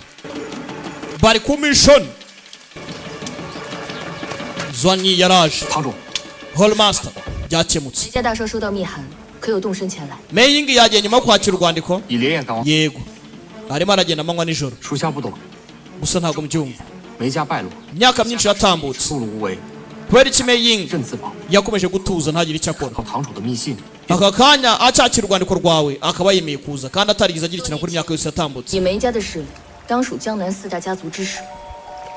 C: bari ku mission Zwanyi yaraje
G: 堂主
C: Hallmaster byakemutse
I: 梅家大少收到密函，可有动身前来？
C: Mei Ying yagiye nyuma yo kwakira urwandiko
G: 以连夜赶往，
C: yego arimo aragenda amanywa nijoro
G: 属下不懂，
C: gusa ntabwo mbyumva
G: 梅家败落，
C: imyaka myinshi yatambutse
G: 碌碌无为，
C: kubera iki Mei Ying
G: 朕自保。
C: yakomeje gutuza ntagire icyo akora
G: 到堂主的密信，
C: aka kanya acyakira urwandiko rwawe akaba yemeye kuza kandi atarigeze agira ikintu kuri imyaka yose yatambutse
I: 以梅家的势力，当属江南4大家族之首。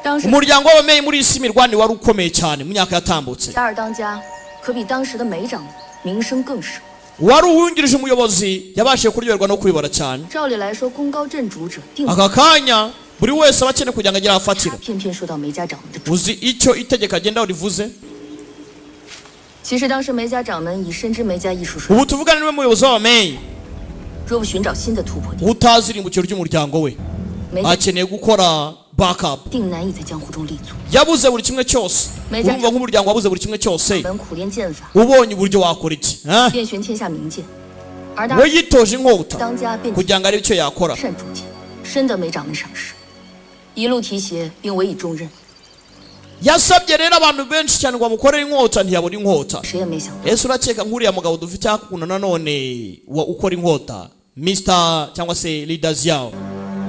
I: 当时
C: umuryango w'abamei muri isi mirwani wari ukomeye cyane mu myaka yatambutse
I: 家二当家，可比当时的梅掌门
E: 名声更盛。
C: uwari uwungirije umuyobozi yabashije kuryoherwa no kwibara cyane
E: 照理来说，功高震主者定
C: aka kanya buri wese aba akeneye kugira ngo agire ahafatira
E: 偏偏受到梅家掌门的重。
C: uzi icyo itegeko agendaho rivuze
E: 其实当时梅家掌门已深知梅家艺术水，
C: ubu tuvugana niwe muyobozi w'abamenyi
E: 若不寻找新的突破点，
C: utazi irimbukiro ry'umuryango we
E: 梅家
C: akeneye gukora backup
E: 定难以在江湖中立足。
C: yabuze buri kimwe cyose
E: Meja-
C: urumva nk'umuryango wabuze buri kimwe cyose
E: 本苦练剑法，
C: ubonye uburyo wakora iki
E: 遍寻天下名剑，而大
C: we yitoje inkota
E: 当家便
C: kugira ngo arebe icyo yakora
E: 善铸剑，深得梅掌门赏识，一路提携，并委以重任。
C: yasabye rero abantu benshi cyane ngo bamukorere inkota ntiyabona inkota
E: 谁也没想到，
C: ese urakeka nk'uriya mugabo dufite hakuno nanone ukora inkota Mr cyangwa se leaders yawo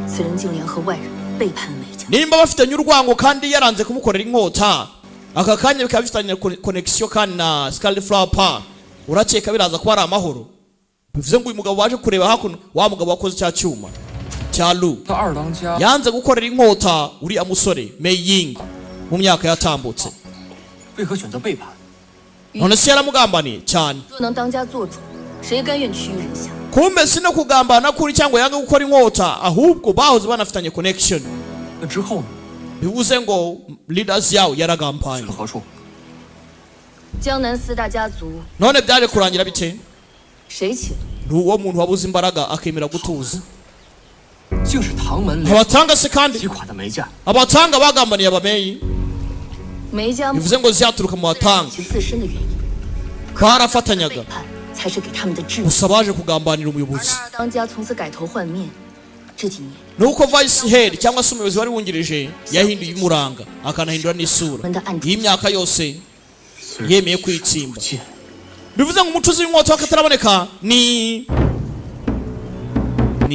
E: 此人竟联合外人背叛了梅家。
C: nimba bafitanye urwango kandi yaranze kumukorera inkota aka kanya bikaba bifitanye connection kandi na Scarlet Flower Park urakeka biraza kuba ari amahoro bivuze ngo uyu mugabo waje kureba hakuno wa mugabo wakoze cya cyuma cya Lu
G: 那二当家
C: yanze gukorera inkota uriya musore Mei Ying mu myaka yatambutse
G: 为何选择背叛？
C: none se yaramugambaniye cyane
E: 若能当家做主，谁甘愿屈于人下？
C: kumbe si no kugambana kuri cyangwa yanga gukora inkota ahubwo bahoze banafitanye connection
G: 那之后呢？
C: bivuze ngo leaders yawo yaragambanye
G: 何处？
E: 江南四大家族，
C: none byaje kurangira bite
E: 谁起了？
C: ni uwo muntu wabuze imbaraga akemera gutuza
G: 竟是唐门
C: abatanga se kandi
G: 击垮的梅家。
C: abatanga bagambaniye abameyi
E: 梅家
C: bivuze ngo ziyaturuka mu batanga
E: 其自身的原因，
C: barafatanyaga
E: 才是给他们的治。
C: gusa baje kugambanira umuyobozi
E: 二当家从此改头换面，这几年
C: nuko vice head cyangwa se umuyobozi wari wungirije yahinduye umuranga akanahindura n'isura iyi myaka yose yemeye kwitsimba bivuze ngo umucuzi w'inkota w'akataraboneka ni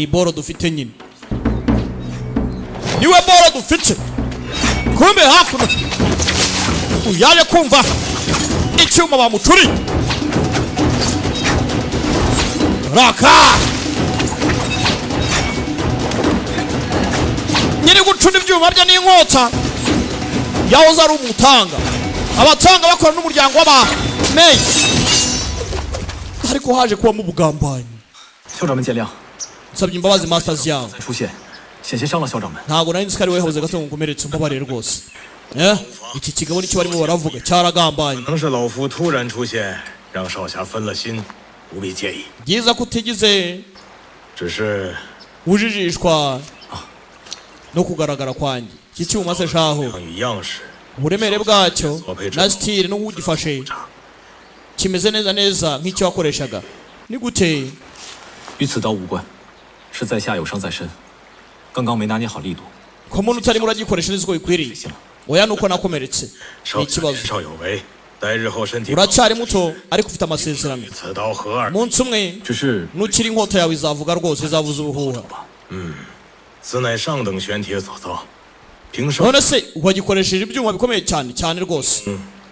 C: boro dufite nyine niwe boro dufite kumbe hakuno uyaje kumva icyuma bamucuriye raka nyiri gucuna ibyuma bye n'inkota yahoze ari umutanga abatanga bakora n'umuryango w'abameyi ariko haje kubamo ubugambanyi
M: 校长们见谅，
C: nsabye imbabazi masters yawe
M: 再出现，险些伤了校长们。
C: ntabwo nari nzi ko ari wowe hoze gato ngo nkomeretse umbabarire rwose iki kigabo nicyo barimo baravuga cyaragambanye
L: 能是老夫突然出现，让少侠分了心，不必介意。
C: byiza ko utigize
L: 只是
C: ujijishwa no kugaragara kwanjye iki cyuma se shaho
L: 与样式
C: uburemere bwacyo na style n'ugifashe kimeze neza neza nk'icyo wakoreshaga ni gute
M: 与此刀无关，是在下有伤在身，刚刚没拿捏好力度。
C: ko muntu utarimo uragikoresha neza uko bikwiriye oya nuko nakomeretse ni
L: 少
C: ikibazo
L: 少有为，待日后身体
C: uracyari muto ariko ufite amasezerano
L: 此刀合二。
C: umunsi umwe
M: 只是
C: nukiri inkota yawe izavuga rwose izavuza ubuhuha
L: 此乃上等玄铁所造，平生
C: none se wagikoresheje ibyuma bikomeye cyane cyane rwose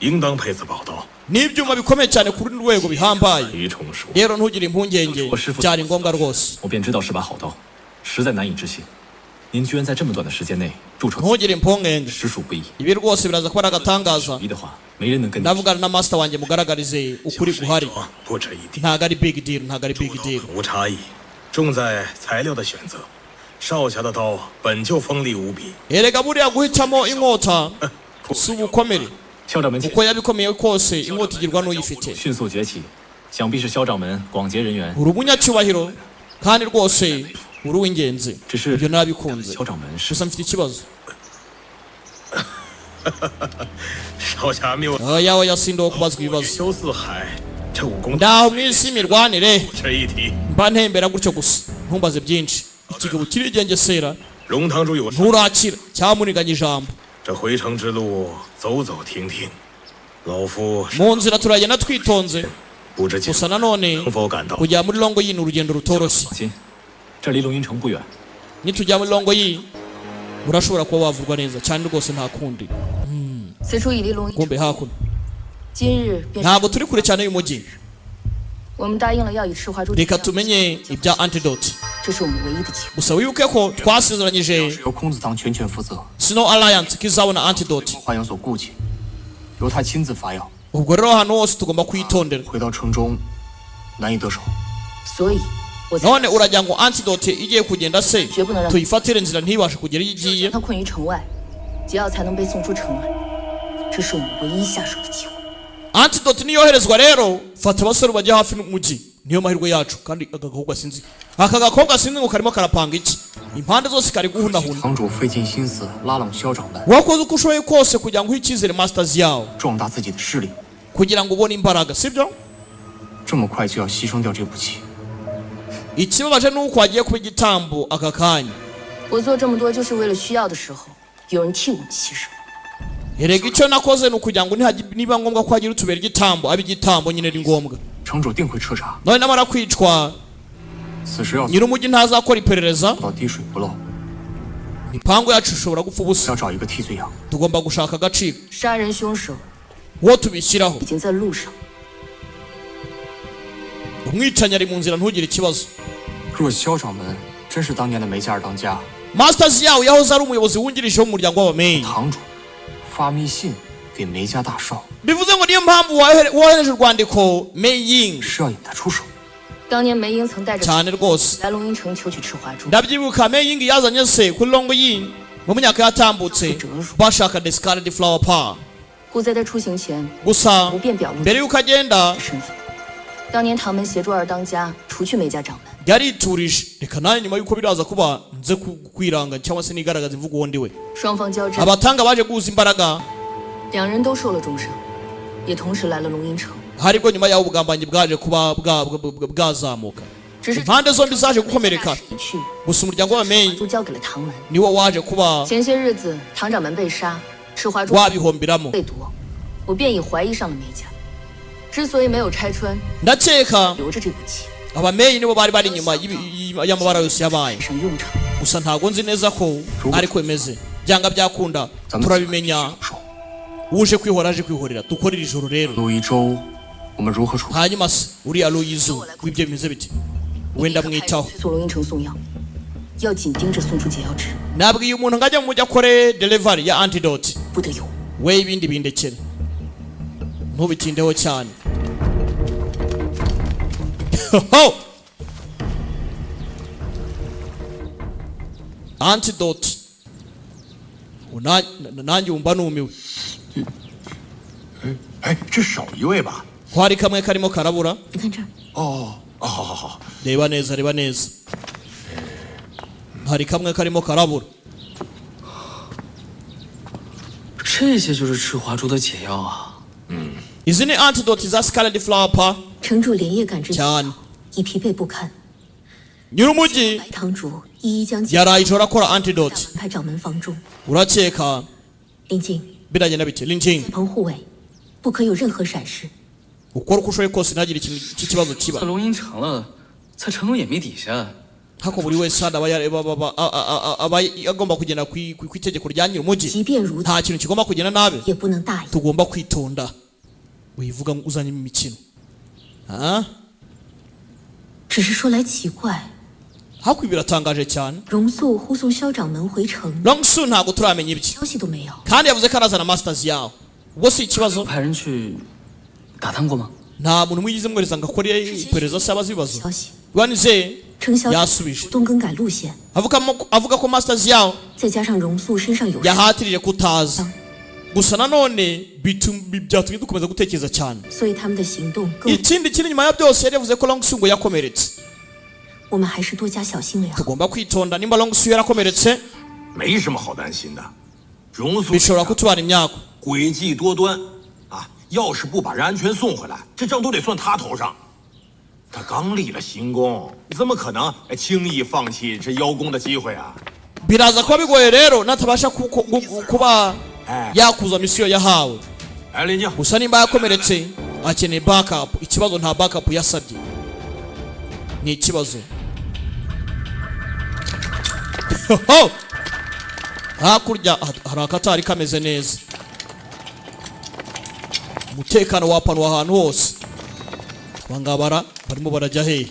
L: 应当配此宝刀。
C: n'ibyuma bikomeye cyane kuri rwego bihambaye
L: 于崇叔，
C: rero ntugire impungenge
M: 我师傅
C: byari ngombwa rwose
M: 我便知道是把好刀，实在难以置信。您居然在这么短的时间内铸成，
C: ntugire impungenge
M: 实属不易。
C: ibi rwose biraza kuba ari agatangaza
M: 比的话，没人能跟你。
C: ndavugana na master wanjye mugaragarize ukuri guhari
L: 不止一地，
C: ntabwo ari big deal ntabwo ari big deal
L: 无差异，重在材料的选择。少侠的刀本就锋利无比，
C: erega buriya guhitamo inkota si ubukomere
M: 校长们请
C: uko yabikomeye kose inkota igirwa n'uyifite
M: 迅速崛起，想必是校长们广结人缘。
C: uri umunyacyubahiro kandi rwose uri uw'ingenzi
M: 只是
C: ibyo nabikunze
M: 校长们是
C: gusa mfite ikibazo
L: 少侠谬
C: oya oya sindoho kubazwa ibibazo
L: 修四海，这武功
C: ndaho mu isi imirwanire
L: 不值一提。
C: mba ntembera gutyo gusa ntumbaze byinshi ikigabo kirigengesera
L: 荣堂主有
C: nturakira cyamuniganya ijambo
L: 这回城之路走走停停，老夫
C: mu nzira turagenda twitonze
L: 不知今
C: gusa nanone
L: 能否赶到？
C: kujya muri longo yi ni urugendo rutoroshye
M: 放心，这离龙云城不远。
C: nitujya muri longo yi urashobora kuba wavurwa neza cyane rwose nta kundi
E: 此处已离龙一，
C: kumbe hakuno
E: 今日便是
C: ntabwo turi kure cyane y'umujyi
E: 我们答应了要以赤华珠
C: reka tumenye ibya antidote
E: 这是我们唯一的机会。
C: gusa wibuke ko twasezeranyije
G: 由空子堂全权负责，
C: Snow Alliance kizabona antidote
G: 话有所顾忌，由他亲自发药。
C: ubwo rero hano hose tugomba kwitondera
G: 回到城中难以得手，
F: 所以我才
C: none uragira ngo antidote igiye kugenda se tuyifatire inzira ntibashe kugera iyo igiye
F: 他困于城外，桀骜才能被送出城来，这是我们唯一下手的机会。
C: antidote niyoherezwa rero fata abasore bajya hafi n'umujyi niyo mahirwe yacu kandi agakobwa sinzi aka gakobwa sinzi ngo karimo karapanga iki impande zose kari guhunahuna
G: 堂主费尽心思拉拢萧掌门，
C: wakoze uko ushoboye kose kugira ngo uhe icyizere masters yawe
G: 壮大自己的势力，
C: kugira ngo ubone imbaraga sibyo
G: 这么快就要牺牲掉这步棋，
C: ikibabaje ni uko hagiye kuba igitambo aka kanya
F: 我做这么多就是为了需要的时候有人替我们牺牲。
C: erega icyo nakoze ni ukugira ngo niba ngombwa ko hagira utubera igitambo abe igitambo nyine ari ngombwa
G: 城主定会彻查，
C: none namara kwicwa
G: 此时要
C: nyir'umujyi ntazakora iperereza
G: 到滴水不漏，
C: imipango yacu ishobora gupfa ubusa
G: 要找一个替罪羊。
C: tugomba gushaka agaciro
F: 杀人凶手
C: uwo tubishyiraho
F: 已经在路上，
C: umwicanyi ari mu nzira ntugire ikibazo
G: 若萧掌门真是当年的梅加尔当家，
C: masters yawe yahoze ari umuyobozi wungirije w'umuryango w'abameyi
G: 堂主发密信给梅家大少，
C: bivuze ngo niyo mpamvu wohereje urwandiko Meiying
G: 是要引他出手。
F: 当年梅英曾带着
C: cyane rwose
F: 来龙吟城求取赤华珠，
C: ndabyibuka Meiying yazanye se kuri Longyin mu myaka yatambutse bashaka the Scarlet Flower Power
F: 故在他出行前
C: gusa
F: 不便表露
C: mbere yuko agenda
F: 身份。当年唐门协助二当家除去梅家掌门，
C: yariturije reka nanjye nyuma yuko biraza kuba nze kwiranga cyangwa se nigaragaza imvugo uwo ndiwe
F: 双方交战，
C: abatanga baje guhuza imbaraga
F: 两人都受了重伤，也同时来了龙吟城。
C: haribwo nyuma y'aho ubugambanyi bwaje kuba bwazamuka impande zombi zaje gukomereka gusa umuryango w'abameyi
F: 都交给了唐门。
C: niwo waje kuba
F: 前些日子唐掌门被杀，赤华珠
C: wabihomberamo
F: 被夺，我便已怀疑上了梅家。之所以没有拆穿，
C: ndakeka
F: 留着这步棋，
C: abameyi nibo bari bari inyuma y'amabara yose yabaye
F: 省用场。
C: gusa ntago nzi neza ko ariko bimeze byanga byakunda turabimenya uje kwihora aje kwihorera dukora iri joro rero
G: 陆一舟，我们如何处？
C: hanyuma se uriya Luyizu w'ibyo bimeze biti wenda mwitaho
F: 送龙吟城送药，要紧盯着送出解药纸，
C: nabwiye umuntu ngo ajya mu mujyi akore delivery ya antidote
F: 不得有误。
C: we ibindi bindekere ntubitindeho cyane antidote nanjye wumva numiwe
L: 哎，这少一位吧？
C: ko hari kamwe karimo karabura
F: 你看这儿，
L: 哦，好好好，
C: reba neza reba neza hari kamwe karimo karabura
D: 这些就是赤华珠的解药啊！
C: izi ni antidote za Scarlet Flower Power
F: 城主连夜赶至，
C: cyane
F: 已疲惫不堪。
C: nyir'umujyi
F: 白堂主一一将解
C: yaraye ijoro akora antidote
F: 派掌门房中，
C: urakeka
F: 林静
C: biragenda bite Linjing
F: 在旁护卫，不可有任何闪失。
C: ukora uko ushoboye kose ntagire ikintu cy'ikibazo kiba
D: 在龙吟城了，在城中掩密底下，
C: hako buri wese hano aba agomba kugenda ku itegeko rya nyir'umujyi
F: 即便如此，
C: nta kintu kigomba kugenda nabi
F: 也不能大意。
C: tugomba kwitonda wivuga ngo uzanyemo imikino ah
F: 只是说来奇怪，
C: hako ibi biratangaje cyane
F: 荣素护送萧掌门回城，
C: Longsu ntabwo turamenya ibye
F: 消息都没有。
C: kandi yavuze ko arazana masters yawe ubwo si ikibazo
D: 派人去打探过吗？
C: nta muntu mwigeze mwohereza ngo akore iperereza se abaza ibibazo
F: 消息，
C: rwanize
F: 称萧
C: yasubije
F: 主动更改路线，
C: avuga ko masters yawe
F: 再加上荣素身上有伤，
C: yahatirije kutaza gusa nanone byatumye dukomeza gutekereza cyane
F: 所以他们的行动更，
C: ikindi kiri nyuma ya byose yari yavuze ko Longsu ngo yakomeretse
F: 我们还是多加小心为好。
C: tugomba kwitonda nimba Longsu yarakomeretse
L: 没什么好担心的。荣素
C: bishobora kutubana imyaka
L: 诡计多端啊！要是不把人安全送回来，这账都得算他头上。他刚立了新功，怎么可能轻易放弃这邀功的机会啊？
C: biraza kuba bigoye rero natabasha kuba yakuza misiyo yahawe
L: 哎，林静，
C: gusa nimba yakomeretse akeneye backup ikibazo nta backup yasabye ni ikibazo hakurya hari akatari kameze neza umutekano wapanuwe ahantu hose abangaba barimo barajya hehe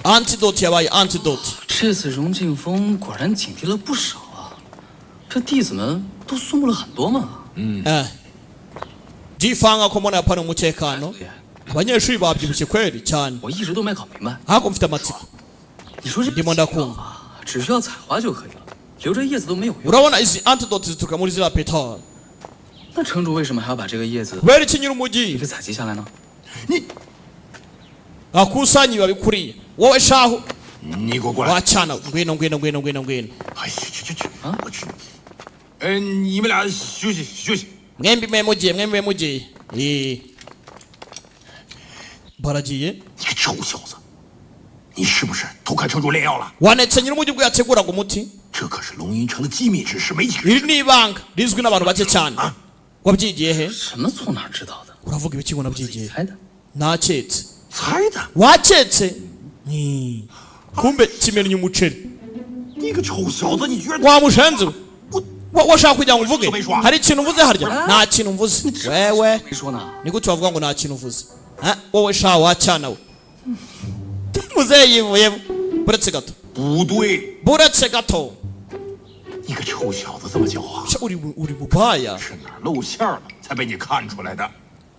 C: antidote yabaye antidote
D: 这次荣晋峰果然警惕了不少啊，这弟子们都肃穆了很多嘛。
C: Jifanga ko mbona hapana umutekano. Abanyeshuri babyibushye kweli cyane.
D: 我一直都没搞明白。
C: Ahubwo mfite amatsiko.
D: 你说这
C: ndimo ndakumva.
D: 只需要采花就可以了，留着叶子都没有用。
C: Urabona izi antidote zituruka muri ziriya petal.
D: 那城主为什么还要把这个叶子
C: kubera iki nyir'umujyi
D: 被采集下来呢？
C: akusanya ibibabi kuriya wowe shahu
L: 你给我过来！
C: wacana ngwino.
L: 哎呀，去！我去！你们俩休息。
C: mwembi mugiye baragiye
L: 你个臭小子，你是不是偷看城主炼药了？
C: wanetse nyir'umujyi ubwo yateguraga umuti
L: 这可是龙吟城的机密知识，没几个
C: iri ni ibanga rizwi n'abantu bake cyane wabyigiye he
D: 什么从哪儿知道的？
C: uravuga ibiki ngo nabyigiye
D: 猜的。
C: naketse
L: 猜的。
C: waketse kumbe kimennye umuceri
L: 你个臭小子，你居然
C: wamushenze washaka kugira ngo uvuge hari ikintu uvuze harya nta kintu mvuze wewe ni gute wavuga ngo nta kintu uvuze wowe sha wacyana we muzehe yivuyemo buretse gato
L: 不对，
C: buretse gato
L: 你个臭小子这么狡猾，
C: uri mubaya
L: 是哪儿露馅了才被你看出来的？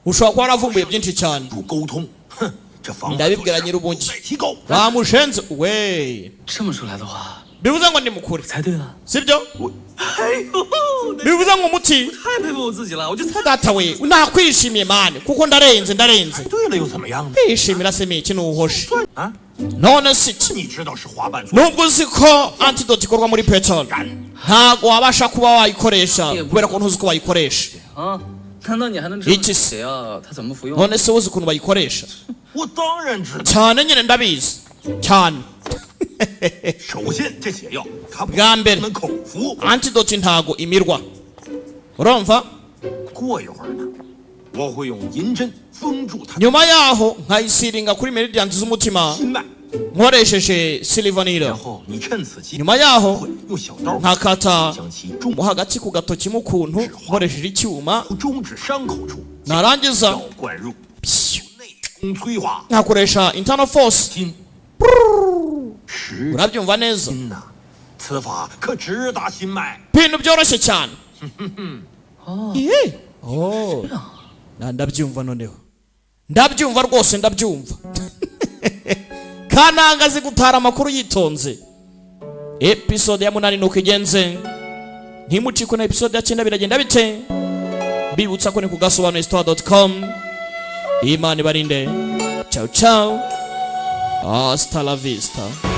C: ushobora kuba waravumbuye byinshi cyane
L: 不沟通，哼，这防
C: ndabibwira nyir'umujyi
L: 再提高。
C: wamushenze we
D: 这么说来的话，
C: bivuze ngo ndi mukuri
D: 猜对了。
C: sibyo
D: 哎呦，
C: bivuze ngo umuti
D: 太佩服我自己了，我就猜
C: data we nakwishimiye mani kuko ndarenze
L: 对了又怎么样呢？
C: kwishimira se iki nuhoshe none si iki
L: 你知道是花瓣做
C: nubwo uzi ko antidote ikorwa muri petrol ntabwo wabasha kuba wayikoresha kubera ko ntuzi ko bayikoresha
D: 啊？难道你还能知道
C: iki se
D: 解药它怎么服用？
C: none se uzi ukuntu bayikoresha
L: 我当然知道。
C: cyane nyine ndabizi cyane
L: 首先，这解药它不
C: bwa mbere
L: 能口服，
C: antidote ntago imirwa urumva
L: 过一会儿呢，我会用银针封住它
C: nyuma yaho nkayisiringa kuri meridians z'umutima
L: 心脉，
C: nkoresheje silver
L: 然
C: needle
L: 后你趁此机
C: nyuma yaho
L: 会用小刀
C: nkakata
L: 将其中
C: mo hagati ku gatoki mu kuntu nkoresheje icyuma
L: 中指伤口处
C: narangiza
L: 药灌入，内功催化，
C: nkakoresha internal force
L: 心实
C: urabyumva neza
L: 心呐，此法可直达心脉。
C: ibintu byoroshye cyane ndabyumva noneho ndabyumva rwose ndabyumva kananga azi gutara amakuru yitonze episode ya 8 nuko igenze ntimucikwe na episode ya 9 biragenda bite bibutsa ko ni ku gasobanuye.com Imana ibarinde ciao ciao hasta la vista